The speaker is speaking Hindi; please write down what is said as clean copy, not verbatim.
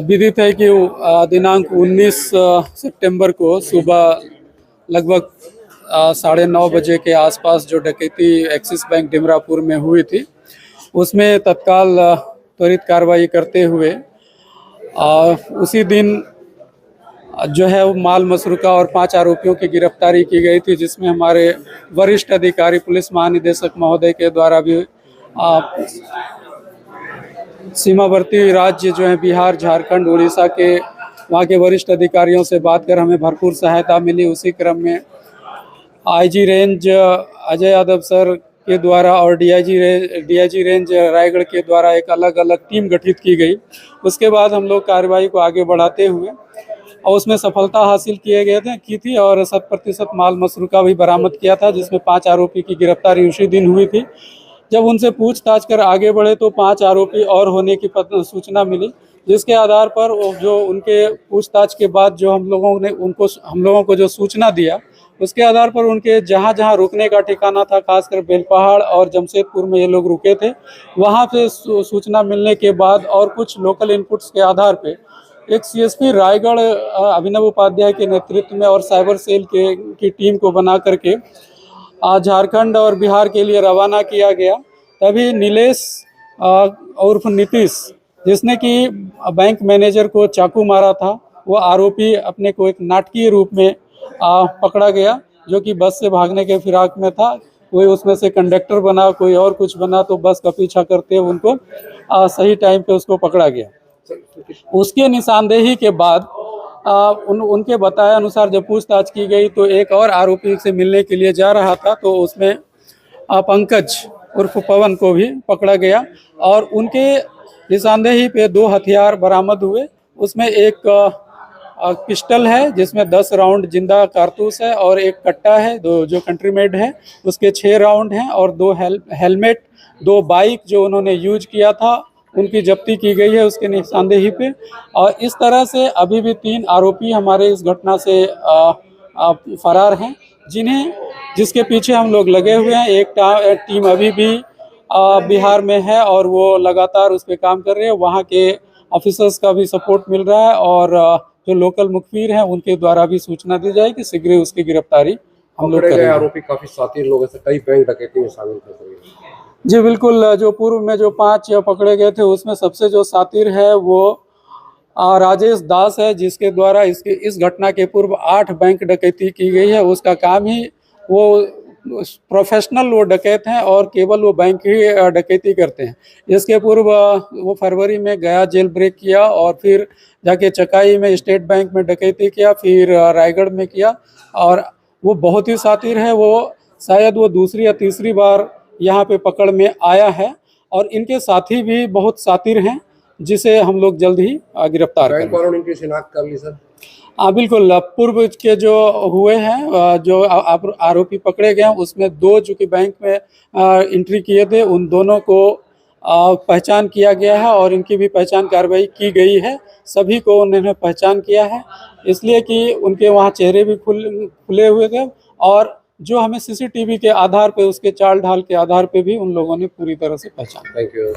विदित है कि दिनांक 19 सितंबर को सुबह लगभग 9:30 बजे के आसपास जो डकैती एक्सिस बैंक डिमरापुर में हुई थी, उसमें तत्काल त्वरित कार्रवाई करते हुए उसी दिन जो है वो माल मसरूका और 5 आरोपियों की गिरफ्तारी की गई थी, जिसमें हमारे वरिष्ठ अधिकारी पुलिस महानिदेशक महोदय के द्वारा भी सीमावर्ती राज्य जो है बिहार, झारखंड, उड़ीसा के वहाँ के वरिष्ठ अधिकारियों से बात कर हमें भरपूर सहायता मिली। उसी क्रम में IG range Ajay Yadav sir के द्वारा और डीआईजी रेंज रायगढ़ के द्वारा एक अलग अलग टीम गठित की गई। उसके बाद हम लोग कार्रवाई को आगे बढ़ाते हुए और उसमें सफलता हासिल की थी और 100% माल मसरूका भी बरामद किया था, जिसमें 5 आरोपी की गिरफ्तारी उसी दिन हुई थी। जब उनसे पूछताछ कर आगे बढ़े तो 5 आरोपी और होने की सूचना मिली, जिसके आधार पर जो उनके पूछताछ के बाद जो हम लोगों को जो सूचना दिया, उसके आधार पर उनके जहां जहां रुकने का ठिकाना था, खासकर बेलपहाड़ और जमशेदपुर में ये लोग रुके थे, वहां पे सूचना मिलने के बाद और कुछ लोकल इनपुट्स के आधार पे एक सीएसपी रायगढ़ अभिनव उपाध्याय के नेतृत्व में और साइबर सेल की टीम को बना करके झारखंड और बिहार के लिए रवाना किया गया। तभी नीलेश उर्फ नीतीश, जिसने कि बैंक मैनेजर को चाकू मारा था, वो आरोपी अपने को एक नाटकीय रूप में पकड़ा गया, जो कि बस से भागने के फिराक में था। कोई उसमें से कंडक्टर बना, कोई और कुछ बना, तो बस का पीछा करते हुए उनको सही टाइम पे उसको पकड़ा गया। उसके निशानदेही के बाद उनके बताए अनुसार जब पूछताछ की गई तो एक और आरोपी से मिलने के लिए जा रहा था, तो उसमें पंकज उर्फ पवन को भी पकड़ा गया और उनके निशानदेही पे 2 हथियार बरामद हुए। उसमें एक पिस्टल है जिसमें 10 राउंड जिंदा कारतूस है और एक कट्टा है जो कंट्री मेड है, उसके 6 राउंड हैं और 2 हेलमेट, 2 बाइक जो उन्होंने यूज किया था, उनकी जब्ती की गई है उसके निशानदेही पे। और इस तरह से अभी भी 3 आरोपी हमारे इस घटना से फरार हैं, जिसके पीछे हम लोग लगे हुए हैं। एक टीम अभी भी बिहार में है और वो लगातार उस पर काम कर रहे हैं। वहाँ के ऑफिसर्स का भी सपोर्ट मिल रहा है और जो लोकल मुखबिर हैं उनके द्वारा भी सूचना दी जाए कि शीघ्र उसकी गिरफ्तारी हम लोग करेंगे। आरोपी काफी शातिर लोग हैं, कई बैंक डकैती में शामिल थे। जी बिल्कुल, जो पूर्व में जो 5 पकड़े गए थे उसमें सबसे जो शातिर है वो राजेश दास है, जिसके द्वारा इस घटना के पूर्व 8 बैंक डकैती की गई है। उसका काम ही वो प्रोफेशनल वो डकैत हैं और केवल वो बैंक ही डकैती करते हैं। इसके पूर्व वो फरवरी में गया जेल ब्रेक किया और फिर जाके चकाई में स्टेट बैंक में डकैती किया, फिर रायगढ़ में किया और वो बहुत ही शातिर है। वो शायद वो दूसरी या तीसरी बार यहाँ पे पकड़ में आया है और इनके साथी भी बहुत शातिर हैं, जिसे हम लोग जल्द ही गिरफ्तार करेंगे। इनकी शिनाख्त कर ली सर? बिल्कुल, पूर्व के जो हुए हैं, जो आरोपी पकड़े गए हैं, उसमें 2 जो कि बैंक में एंट्री किए थे, उन दोनों को पहचान किया गया है और इनकी भी पहचान कार्रवाई की गई है। सभी को उन्होंने पहचान किया है, इसलिए कि उनके वहाँ चेहरे भी खुले हुए थे और जो हमें सीसीटीवी के आधार पे, उसके चाल ढाल के आधार पे भी उन लोगों ने पूरी तरह से पहचान। Thank you.